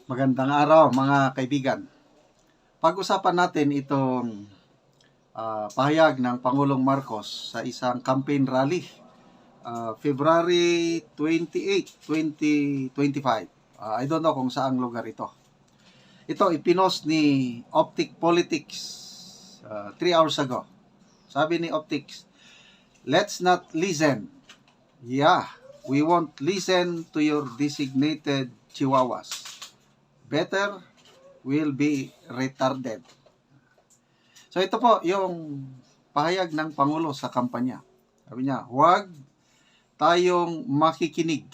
Magandang araw mga kaibigan. Pag-usapan natin itong pahayag ng Pangulong Marcos sa isang campaign rally February 28, 2025. I don't know kung saang lugar ito. Ito ipinost ni Optic Politics 3 hours ago. Sabi ni Optics, "Let's not listen. Yeah, we won't listen to your designated chihuahuas. Better will be retarded." So ito po yung pahayag ng Pangulo sa kampanya. Sabi niya, huwag tayong makikinig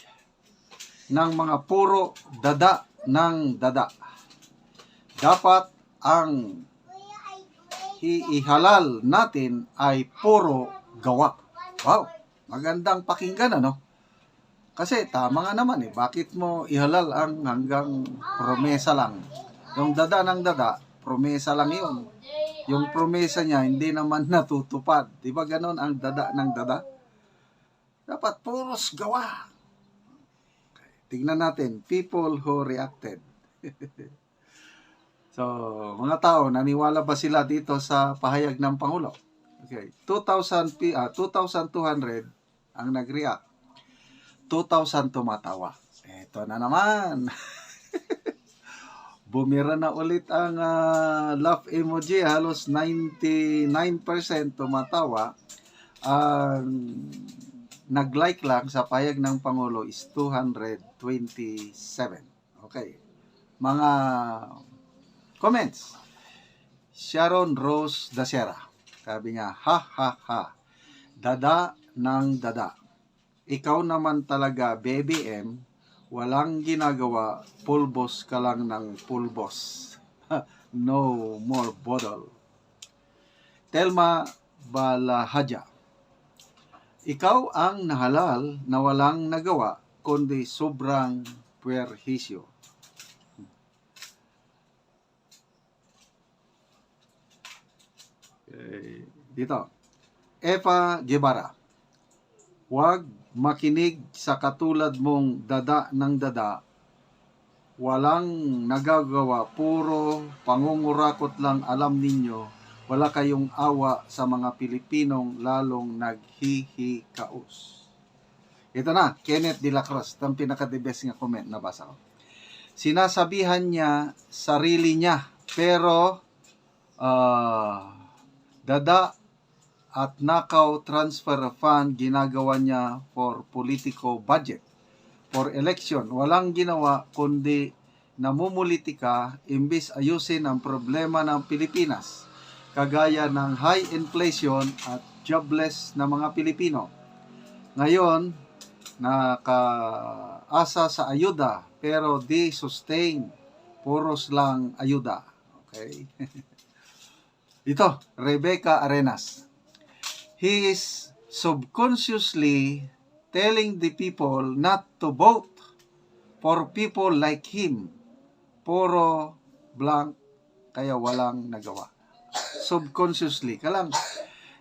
ng mga puro dada ng dada. Dapat ang ihalal natin ay puro gawa. Wow, magandang pakinggan ano? Kasi tama nga naman bakit mo ihalal ang hanggang promesa lang? Yung dada ng dada, promesa lang yun. Yung promesa niya hindi naman natutupad. Di ba ganon ang dada ng dada? Dapat puros gawa. Tingnan natin, people who reacted. So, mga tao, naniwala ba sila dito sa pahayag ng Pangulo? Okay, 2,200 ang nag-react. 2,000 tumatawa. Ito na naman. Bumira na ulit ang laugh emoji. Halos 99% tumatawa. Ang nag-like lang sa pahayag ng Pangulo is 227. Okay. Mga comments. Sharon Rose Dacera. Sabi niya, ha ha ha. Dada ng dada. Ikaw naman talaga, BBM, walang ginagawa, pulbos ka lang ng pulbos. No more bottle. Telma Balahadja. Ikaw ang nahalal na walang nagawa, kundi sobrang puwerhisyo. Dito. Eva Guevara. Huwag makinig sa katulad mong dada ng dada. Walang nagagawa, puro pangungurakot lang alam ninyo. Wala kayong awa sa mga Pilipinong lalong naghihikaos. Ito na, Kenneth de la Cruz. Ito ang pinaka-the best nga comment na basa ko. Sinasabihan niya sarili niya, pero dada at nakaw transfer fund ginagawa niya for political budget, for election. Walang ginawa kundi namumulitika imbis ayusin ang problema ng Pilipinas, kagaya ng high inflation at jobless na mga Pilipino. Ngayon, nakaasa sa ayuda pero di sustain, puros lang ayuda. Okay? Ito, Rebecca Arenas. He is subconsciously telling the people not to vote for people like him. Puro blank, kaya walang nagawa. Subconsciously. Kalang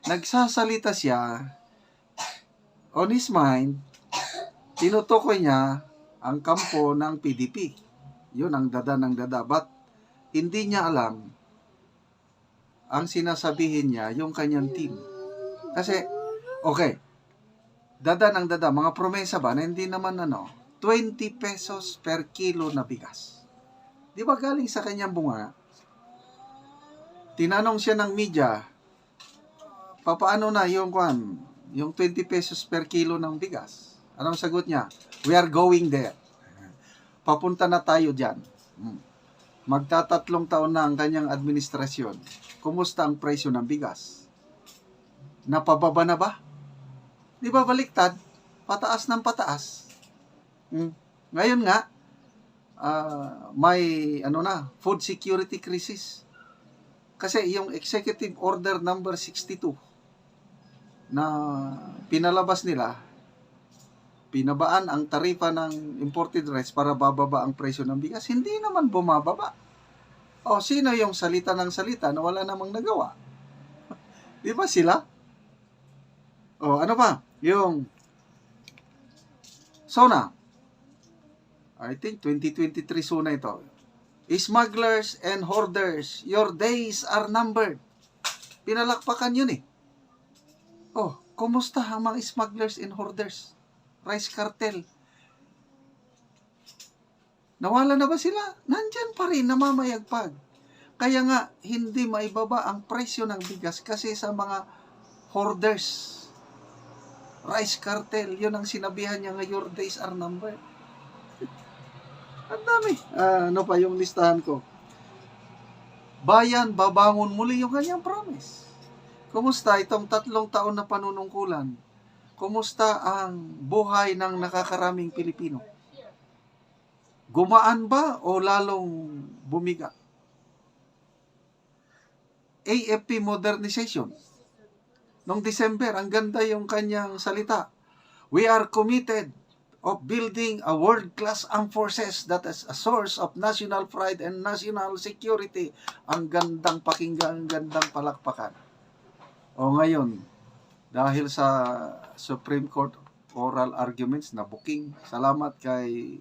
nagsasalita siya, on his mind, tinutukoy niya ang kampo ng PDP. Yun ang dada ng dada. But hindi niya alam ang sinasabihin niya yung kanyang team. Kasi, okay, dada ng dada, mga promesa ba na hindi naman 20 pesos per kilo na bigas. Di ba galing sa kanyang bunga? Tinanong siya ng media, papaano na yung 20 pesos per kilo ng bigas? Anong sagot niya? We are going there. Papunta na tayo dyan. Magtatatlong taon na ang kanyang administrasyon. Kumusta ang presyo ng bigas? Napababa na ba? Di ba baliktad? Pataas ng pataas. Ngayon nga, may food security crisis. Kasi yung Executive Order number 62 na pinalabas nila, pinabaan ang tarifa ng imported rice para bababa ang presyo ng bigas, hindi naman bumababa. O, sino yung salita ng salita na wala namang nagawa? Di ba sila? O, ano pa? Yung SONA. I think 2023 SONA ito. Smugglers and hoarders, your days are numbered. Pinalakpakan yun eh. Oh, kumusta ang mga smugglers and hoarders? Rice cartel. Nawala na ba sila? Nandyan pa rin, namamayagpag. Kaya nga, hindi maibaba ang presyo ng bigas kasi sa mga hoarders. Rice cartel, yun ang sinabihan niya nga, your days are numbered. Ang dami. Ano pa yung listahan ko? Bayan, babangon muli yung kanyang promise. Kumusta itong 3 taon na panunungkulan? Kumusta ang buhay ng nakakaraming Pilipino? Gumaan ba o lalong bumiga? AFP modernization. Noong December, ang ganda yung kanyang salita. We are committed of building a world-class armed forces that is a source of national pride and national security. Ang gandang pakinggan, ang gandang palakpakan. O ngayon, dahil sa Supreme Court oral arguments na booking, salamat kay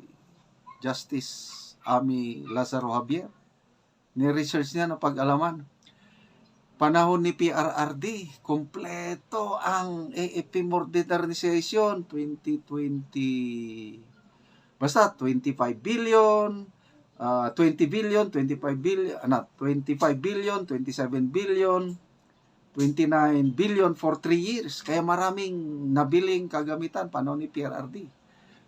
Justice Amy Lazaro Javier. Ni-research niya na pag-alaman. Panahon ni PRRD, kompleto ang AFP modernization 2020. Basta 25 billion, 20 billion, 25 billion, 25 billion, 27 billion, 29 billion for 3 years. Kaya maraming nabiling kagamitan panahon ni PRRD.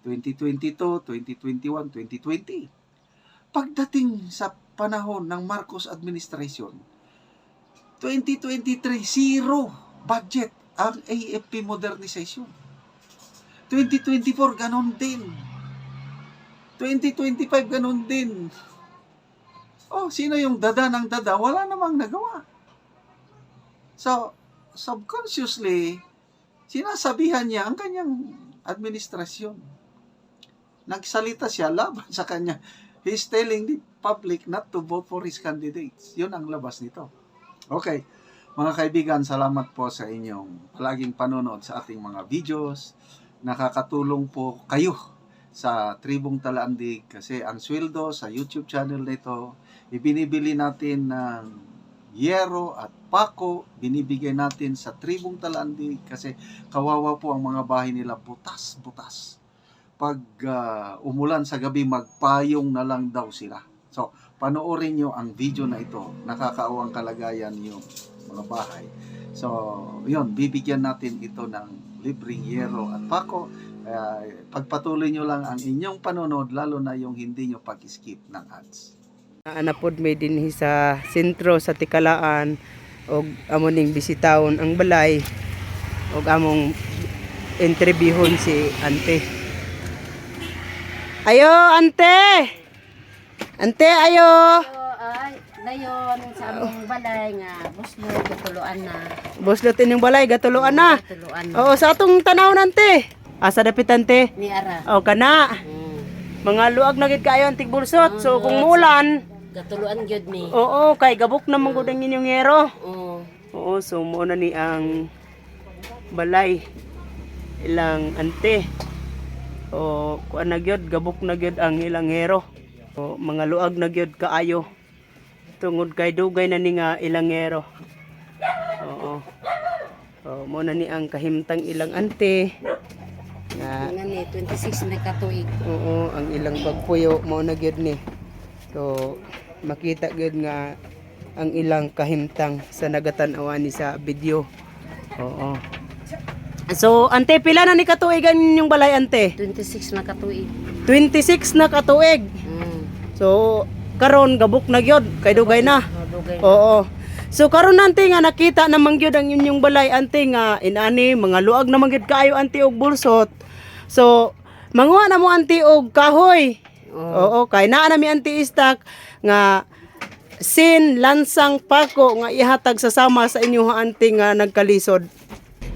2022, 2021, 2020. Pagdating sa panahon ng Marcos administration, 2023, zero budget ang AFP modernization. 2024, ganon din. 2025, ganon din. Oh, sino yung dada ng dada? Wala namang nagawa. So, subconsciously, sinasabihan niya ang kanyang administrasyon. Nagsalita siya laban sa kanya. He's telling the public not to vote for his candidates. Yun ang labas nito. Okay, mga kaibigan, salamat po sa inyong palaging panonood sa ating mga videos. Nakakatulong po kayo sa Tribong Talaandig kasi ang sweldo sa YouTube channel nito, ibinibili natin ng yero at pako, binibigay natin sa Tribong Talaandig kasi kawawa po ang mga bahay nila, butas-butas. Pag umulan sa gabi, magpayong na lang daw sila. So, panoorin nyo ang video na ito. Nakakaawang kalagayan yung mga bahay. So, yun, bibigyan natin ito ng libreng yero at pako. Pagpatuloy nyo lang ang inyong panonood, lalo na yung hindi nyo pag-skip ng ads. Anapod may dinhi sa sentro sa Tikalaan og amoning bisitahon ang balay og among interviewon si ante. Ayo, ante! Ante, ayo! Ay, dayon sa among balay nga buslot gatuluan na. Buslot ining balay, gatuluan na. Gatuluan na. Oo, sa atong tanawon, ante. Asa dapit, ante? Ni ara. O, kana. Mga luag na gid kayo ang tigbulsot. So, kung mulan, Gatuluan gyud ni. oo, kay gabok na man gud ang inyong yero. Oo. Oo, so mo na ni ang balay ilang ante. O kuan na gyud, gabok na gyud ang ilang hero. O mga luag na gyud kaayo. Tungod kay dugay na ni nga ilang hero. Oo. O mo na ni ang kahimtang ilang ante. Nga Nga ni 26 na katuig. oo, ang ilang pagpuyo mo na gyud ni. So makita gyud nga ang ilang kahimtang sa nagatan-awan ni sa video. Oo. So, ante, pila na ni katuigan yung balay, ante? 26 na katuig. 26 na katuig. So, karon gabok na gyud kay dugay na. Dugay. Oo. So, karon ante nga nakita namang gyud ang inyong balay, ante, nga inani mga luag namang gyud kaayo, ante, og bulsot. So, manguha na mo, ante, og kahoy. Oo, kay naa na mi, ante, istak nga sin lansang pako nga ihatag sa sama sa inyo, ante, nga nagkalisod.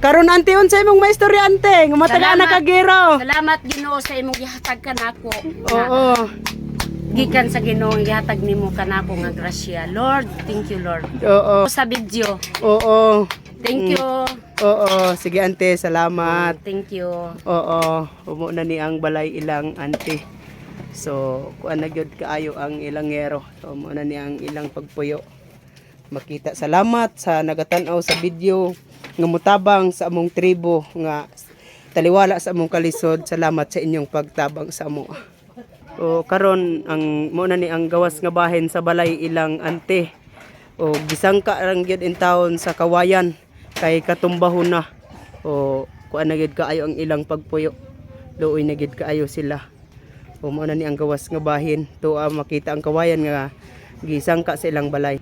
Karon, ante, unsay imong maistorya, ante, nga matagaan na kagiro. Salamat Ginoo sa imong gihatag kanako. Oo. Gikan sa Ginoo gihatag nimo kanako nga grasya. Lord, thank you Lord. Oo. Sa video. Oo. Thank you. Oo. Sige, ante, salamat. Thank you. Oo. Umo na ni ang balay ilang, ante. So kuan na gyud kaayo ang ilangero. So mo na ni ang ilang pagpuyo. Makita, salamat sa nagatan-aw sa video nga mutabang sa among tribo nga taliwala sa among kalisod. Salamat sa inyong pagtabang sa amo. O karon ang mo na ni ang gawas nga bahin sa balay ilang ante. O gisangka lang gyud in taon sa kawayan kay katumbahon na. O kuan na gyud kaayo ang ilang pagpuyo. Luoy na gyud kaayo sila. O mo na ni ang gawas nga bahin tuwa makita ang kawayan nga gisangka sa ilang balay.